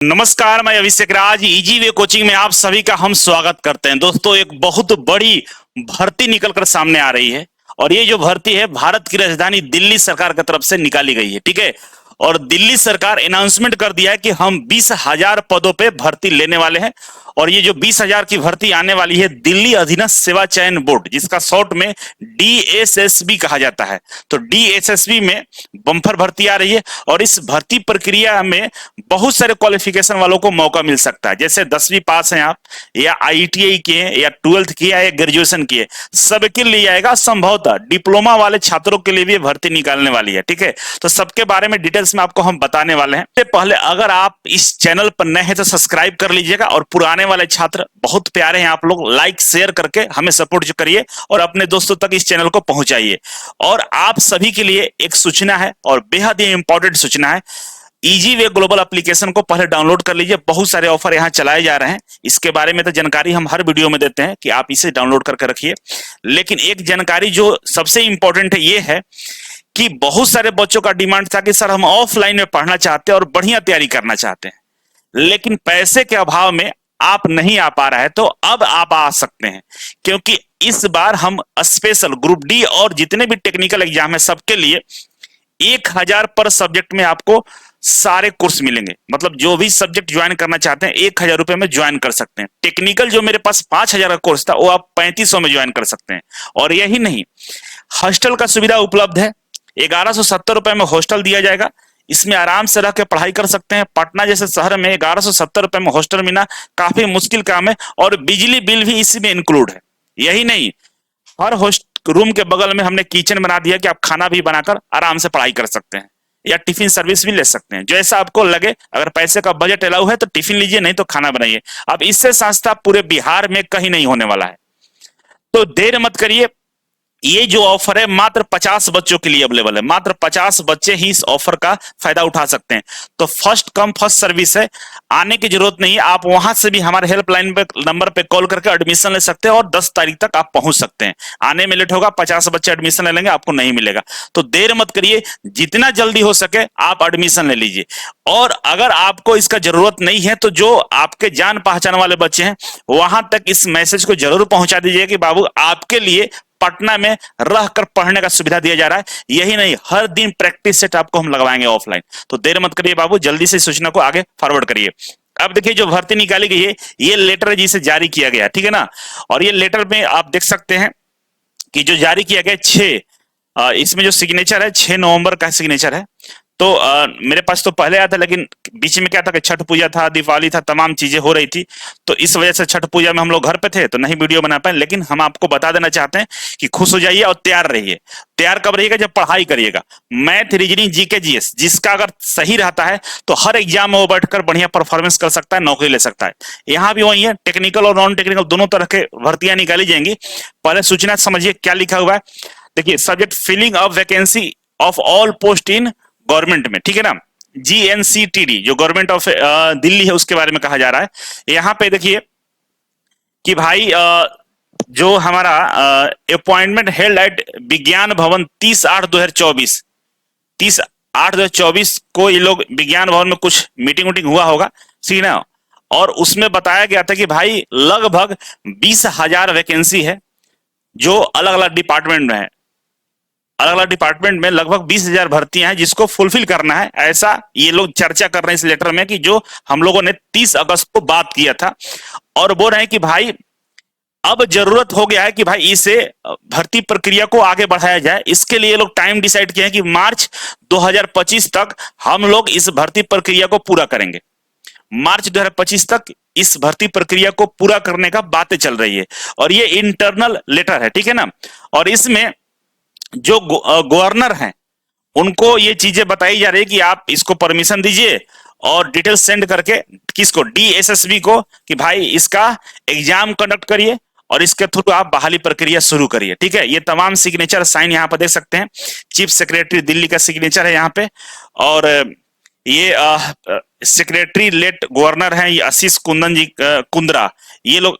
नमस्कार, मैं अभिषेक राज easy way coaching में आप सभी का हम स्वागत करते हैं। दोस्तों, एक बहुत बड़ी भर्ती निकलकर सामने आ रही है और ये जो भर्ती है भारत की राजधानी दिल्ली सरकार की तरफ से निकाली गई है। ठीक है, और दिल्ली सरकार अनाउंसमेंट कर दिया है कि हम 20,000 पदों पे भर्ती लेने वाले हैं और ये जो 20,000 की भर्ती आने वाली है दिल्ली अधीनस्थ सेवा चयन बोर्ड, जिसका शॉर्ट में DSSB कहा जाता है। तो DSSB में बम्पर भर्ती आ रही है और इस भर्ती प्रक्रिया में बहुत सारे क्वालिफिकेशन वालों को मौका मिल सकता है। जैसे 10वीं पास हैं आप, या ITI किए या 12th किया या ग्रेजुएशन किए, सबके लिए आएगा। संभवतः डिप्लोमा वाले छात्रों के लिए भी भर्ती निकालने वाली है। ठीक है, तो सबके बारे में डिटेल्स में आपको हम बताने वाले हैं। इससे पहले अगर आप इस चैनल पर नए हैं तो सब्सक्राइब कर लीजिएगा और पुराने वाले छात्र बहुत प्यारे हैं आप लोग, लाइक शेयर करके हमें सपोर्ट करिए और अपने दोस्तों तक इस चैनल को पहुंचाइए। और आप सभी के लिए एक सूचना है और बेहद ही इंपॉर्टेंट सूचना है। इजी वे ग्लोबल एप्लीकेशन को पहले डाउनलोड कर लीजिए। बहुत सारे ऑफर यहाँ चलाए जा रहे हैं, इसके बारे में तो जानकारी हम हर वीडियो में देते हैं कि आप इसे डाउनलोड करके रखिए। लेकिन एक जानकारी जो सबसे इंपॉर्टेंट है ये है कि बहुत सारे बच्चों का डिमांड था कि सर हम ऑफलाइन में पढ़ना चाहते हैं और बढ़िया तैयारी करना चाहते हैं, लेकिन पैसे के अभाव में आप नहीं आ पा रहा है। तो अब आप आ सकते हैं, क्योंकि इस बार हम स्पेशल ग्रुप डी और जितने भी टेक्निकल एग्जाम है सबके लिए 1,000 पर सब्जेक्ट में आपको सारे कोर्स मिलेंगे। मतलब जो भी सब्जेक्ट ज्वाइन करना चाहते हैं 1,000 रुपए में ज्वाइन कर सकते हैं। टेक्निकल जो मेरे पास 5,000 का कोर्स था वो आप 3,500 में ज्वाइन कर सकते हैं। और यही नहीं, हॉस्टल का सुविधा उपलब्ध है। 1,170 रुपए में हॉस्टल दिया जाएगा, इसमें आराम से रह के पढ़ाई कर सकते हैं। पटना जैसे शहर में 1,170 रुपए में हॉस्टल मिलना काफी मुश्किल काम है और बिजली बिल भी इसी में इंक्लूड है। यही नहीं, हर रूम के बगल में हमने किचन बना दिया कि आप खाना भी बनाकर आराम से पढ़ाई कर सकते हैं या टिफिन सर्विस भी ले सकते हैं, जैसा आपको लगे। अगर पैसे का बजट अलाउ है तो टिफिन लीजिए, नहीं तो खाना बनाइए। अब इससे सस्ता पूरे बिहार में कहीं नहीं होने वाला है, तो देर मत करिए। ये जो ऑफर है मात्र 50 बच्चों के लिए अवेलेबल है। मात्र 50 बच्चे ही इस ऑफर का फायदा उठा सकते हैं। तो फर्स्ट कम फर्स्ट सर्विस है, आने की जरूरत नहीं है। आप वहां से भी हमारे हेल्पलाइन पे नंबर पे कॉल करके एडमिशन ले सकते हैं और 10 तारीख तक आप पहुंच सकते हैं। आने में लेट होगा, 50 बच्चे एडमिशन ले लेंगे, आपको नहीं मिलेगा। तो देर मत करिए, जितना जल्दी हो सके आप एडमिशन ले लीजिए। और अगर आपको इसका जरूरत नहीं है तो जो आपके जान पहचान वाले बच्चे हैं वहां तक इस मैसेज को जरूर पहुंचा दीजिए कि बाबू आपके लिए पटना में रहकर पढ़ने का सुविधा दिया जा रहा है। यही नहीं, हर दिन प्रैक्टिस सेट आपको हम लगवाएंगे ऑफलाइन। तो देर मत करिए बाबू, जल्दी से सूचना को आगे फॉरवर्ड करिए। अब देखिए, जो भर्ती निकाली गई है ये लेटर जिसे जारी किया गया, ठीक है ना। और ये लेटर में आप देख सकते हैं कि जो जारी किया गया 6, इसमें जो सिग्नेचर है 6 नवंबर का सिग्नेचर है। तो मेरे पास तो पहले आया था, लेकिन बीच में क्या था कि छठ पूजा था, दिवाली था, तमाम चीजें हो रही थी, तो इस वजह से छठ पूजा में हम लोग घर पे थे तो नहीं वीडियो बना पाए। लेकिन हम आपको बता देना चाहते हैं कि खुश हो जाइए और तैयार रहिए। तैयार कब रहिएगा? जब पढ़ाई करिएगा। मैथ, रीजनिंग, जीके, जीएस जिसका अगर सही रहता है तो हर एग्जाम में वो बैठकर बढ़िया परफॉर्मेंस कर सकता है, नौकरी ले सकता है। यहाँ भी वही है, टेक्निकल और नॉन टेक्निकल दोनों तरह के भर्तियां निकाली जाएंगी। पहले सूचना समझिए क्या लिखा हुआ है। देखिए, subject filling of vacancy of all post in government में, ठीक है ना। GNCTD जो गवर्नमेंट ऑफ दिल्ली है उसके बारे में कहा जा रहा है। यहाँ पे देखिए कि भाई जो हमारा अपॉइंटमेंट हेल्ड एट विज्ञान भवन 30/8/2024, 30/8/2024 को ये लोग विज्ञान भवन में कुछ मीटिंग वूटिंग हुआ होगा, ठीक है ना। और उसमें बताया गया था कि भाई लगभग 20,000 वैकेंसी है जो अलग अलग डिपार्टमेंट में है। अलग अलग डिपार्टमेंट में लगभग 20,000 भर्तियां हैं जिसको फुलफिल करना है। ऐसा ये लोग चर्चा कर रहे हैं इस लेटर में कि जो हम लोगों ने 30 अगस्त को बात किया था। और बोल रहे हैं कि भाई अब जरूरत हो गया है कि भाई इसे भर्ती प्रक्रिया को आगे बढ़ाया जाए। इसके लिए लोग टाइम डिसाइड किए हैं कि मार्च 2025 तक हम लोग इस भर्ती प्रक्रिया को पूरा करेंगे। मार्च 2025 तक इस भर्ती प्रक्रिया को पूरा करने का बातें चल रही है और ये इंटरनल लेटर है, ठीक है ना। और इसमें जो गवर्नर हैं उनको ये चीजें बताई जा रही है कि आप इसको परमिशन दीजिए और डिटेल सेंड करके किसको, DSSB को, कि भाई इसका एग्जाम कंडक्ट करिए और इसके थ्रू आप बहाली प्रक्रिया शुरू करिए। ठीक है, ये तमाम सिग्नेचर साइन यहाँ पर देख सकते हैं। चीफ सेक्रेटरी दिल्ली का सिग्नेचर है यहाँ पे। और ये सेक्रेटरी लेट गवर्नर हैं ये आशीष कुंदन जी कुंद्रा, ये लोग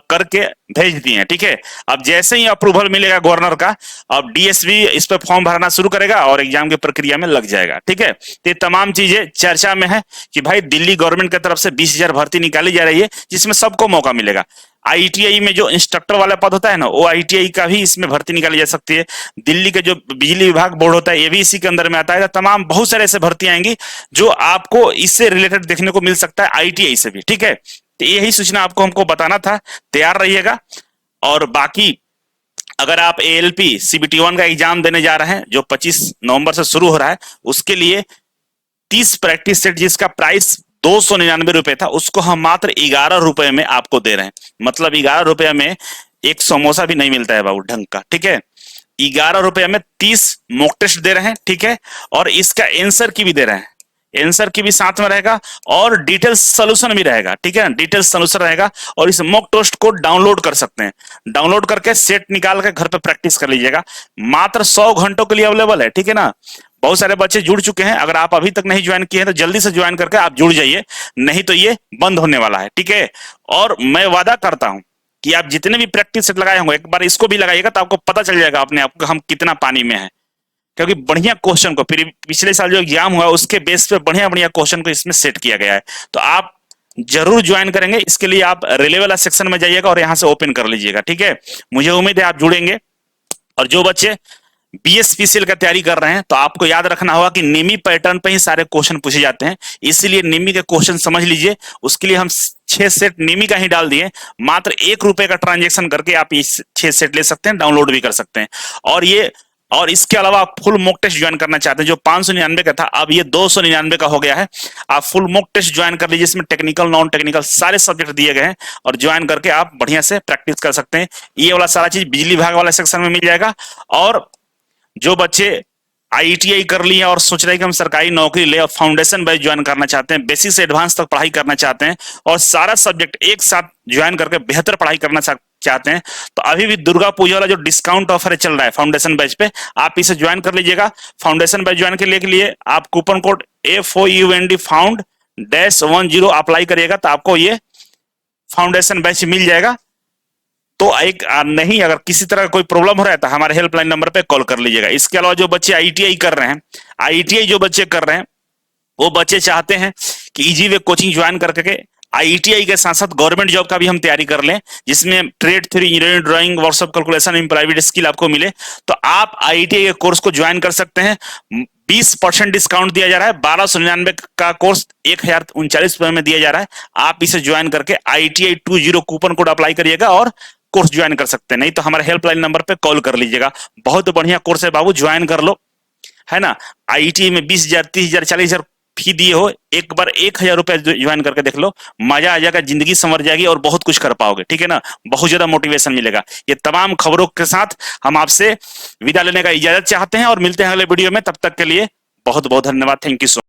करके भेज दिए हैं। ठीक है, अब जैसे ही अप्रूवल मिलेगा गवर्नर का, अब डीएसपी इस पर फॉर्म भरना शुरू करेगा और एग्जाम की प्रक्रिया में लग जाएगा। ठीक है, तो ये तमाम चीजें चर्चा में है कि भाई दिल्ली गवर्नमेंट की तरफ से 20,000 भर्ती निकाली जा रही है जिसमें सबको मौका मिलेगा। आईटीआई में जो इंस्ट्रक्टर वाला पद होता है ना, वो आईटीआई का भी इसमें भर्ती निकाली जा सकती है। दिल्ली के जो बिजली विभाग बोर्ड होता है ये भी इसी के अंदर में आता है। तमाम बहुत सारे ऐसे भर्ती आएंगी जो आपको इससे रिलेटेड देखने को मिल सकता है, आईटीआई से भी। ठीक है, तो यही सूचना आपको हमको बताना था, तैयार रहिएगा। और बाकी अगर आप एएलपी CBT1 का एग्जाम देने जा रहे हैं जो 25 नवंबर से शुरू हो रहा है, उसके लिए 30 प्रैक्टिस सेट जिसका प्राइस 299 रुपए था, उसको हम मात्र 11 रुपए में आपको दे रहे हैं। मतलब 11 रुपए में एक समोसा भी नहीं मिलता है बाबू ढंग का। ठीक है, 11 रुपए में 30 मॉक टेस्ट दे रहे हैं। ठीक है, और इसका आंसर की भी दे रहे हैं, आंसर की भी साथ में रहेगा और डिटेल सोल्यूशन भी रहेगा। ठीक है, डिटेल सोल्यूशन रहेगा और इस मॉक टेस्ट को डाउनलोड कर सकते हैं। डाउनलोड करके सेट निकाल के घर पे प्रैक्टिस कर लीजिएगा। मात्र 100 घंटों के लिए अवेलेबल है। ठीक है ना, बहुत सारे बच्चे जुड़ चुके हैं। अगर आप अभी तक नहीं ज्वाइन किए हैं तो जल्दी से ज्वाइन करके आप जुड़ जाइए, नहीं तो ये बंद होने वाला है। ठीक है, और मैं वादा करता हूं कि आप जितने भी प्रैक्टिस सेट लगाए होंगे एक बार इसको भी लगाइएगा तो आपको पता चल जाएगा अपने आप को हम कितना पानी में है। क्योंकि बढ़िया क्वेश्चन को फिर पिछले साल जो एग्जाम हुआ उसके बेस पे बढ़िया बढ़िया क्वेश्चन को इसमें सेट किया गया है। तो आप जरूर ज्वाइन करेंगे, इसके लिए आप रेलवे वाला सेक्शन में जाइएगा और यहां से ओपन कर लीजिएगा। ठीक है, मुझे उम्मीद है आप जुड़ेंगे। और जो बच्चे BSPCL का तैयारी कर रहे हैं तो आपको याद रखना होगा कि निमी पैटर्न पे ही सारे क्वेश्चन पूछे जाते हैं, इसीलिए निमी के क्वेश्चन समझ लीजिए। उसके लिए हम 6 सेट निमी का ही डाल दिए, मात्र 1 रुपए का ट्रांजेक्शन करके आप ये 6 सेट ले सकते हैं, डाउनलोड भी कर सकते हैं। और इसके अलावा आप फुल मॉक टेस्ट ज्वाइन करना चाहते हैं, जो 599 का था अब ये 299 का हो गया है। आप फुल मॉक टेस्ट ज्वाइन कर लीजिए, इसमें टेक्निकल नॉन टेक्निकल सारे सब्जेक्ट दिए गए हैं और ज्वाइन करके आप बढ़िया से प्रैक्टिस कर सकते हैं। ये वाला सारा चीज बिजली विभाग वाला सेक्शन में मिल जाएगा। और जो बच्चे आईटीआई कर लिए और सोच रहे हैं कि हम सरकारी नौकरी ले और फाउंडेशन बैच ज्वाइन करना चाहते हैं, बेसिक से एडवांस तक पढ़ाई करना चाहते हैं और सारा सब्जेक्ट एक साथ ज्वाइन करके बेहतर पढ़ाई करना चाहते हैं, तो अभी भी दुर्गा पूजा वाला जो डिस्काउंट ऑफर चल रहा है फाउंडेशन बैच पे, आप इसे ज्वाइन कर लीजिएगा। फाउंडेशन बैच ज्वाइन करने के लिए आप coupon code FOUND FOUND-10 apply करिएगा तो आपको ये फाउंडेशन बैच मिल जाएगा। तो एक नहीं, अगर किसी तरह का कोई प्रॉब्लम हो रहा है तो हमारे हेल्पलाइन नंबर पे कॉल कर लीजिएगा। इसके अलावा जो बच्चे आईटीआई कर रहे हैं, आईटीआई जो बच्चे कर रहे हैं वो बच्चे चाहते हैं कि इजी वे कोचिंग ज्वाइन करके आईटीआई के साथ साथ गवर्नमेंट जॉब का भी हम तैयारी कर लें, जिसमें trade theory, engineering, drawing, workshop, calculation in private skill आपको मिले, तो आप आईटीआई के कोर्स को ज्वाइन कर सकते हैं। 20% डिस्काउंट दिया जा रहा है। 1299 का कोर्स 1039 रुपए में दिया जा रहा है। आप इसे ज्वाइन करके ITI 20 कूपन कोड अप्लाई करिएगा और कोर्स ज्वाइन कर सकते हैं। नहीं तो हमारे हेल्पलाइन नंबर पे कॉल कर लीजिएगा। बहुत बढ़िया कोर्स है बाबू, ज्वाइन कर लो, है ना। ITI में 20,000, 30,000, 40,000 फी दिए हो, एक बार 1,000 रुपए ज्वाइन करके देख लो, मजा आ जाएगा, जिंदगी संवर जाएगी और बहुत कुछ कर पाओगे। ठीक है ना, बहुत ज्यादा मोटिवेशन मिलेगा। ये तमाम खबरों के साथ हम आपसे विदा लेने का इजाजत चाहते हैं और मिलते हैं अगले वीडियो में। तब तक के लिए बहुत बहुत धन्यवाद। Thank you so much.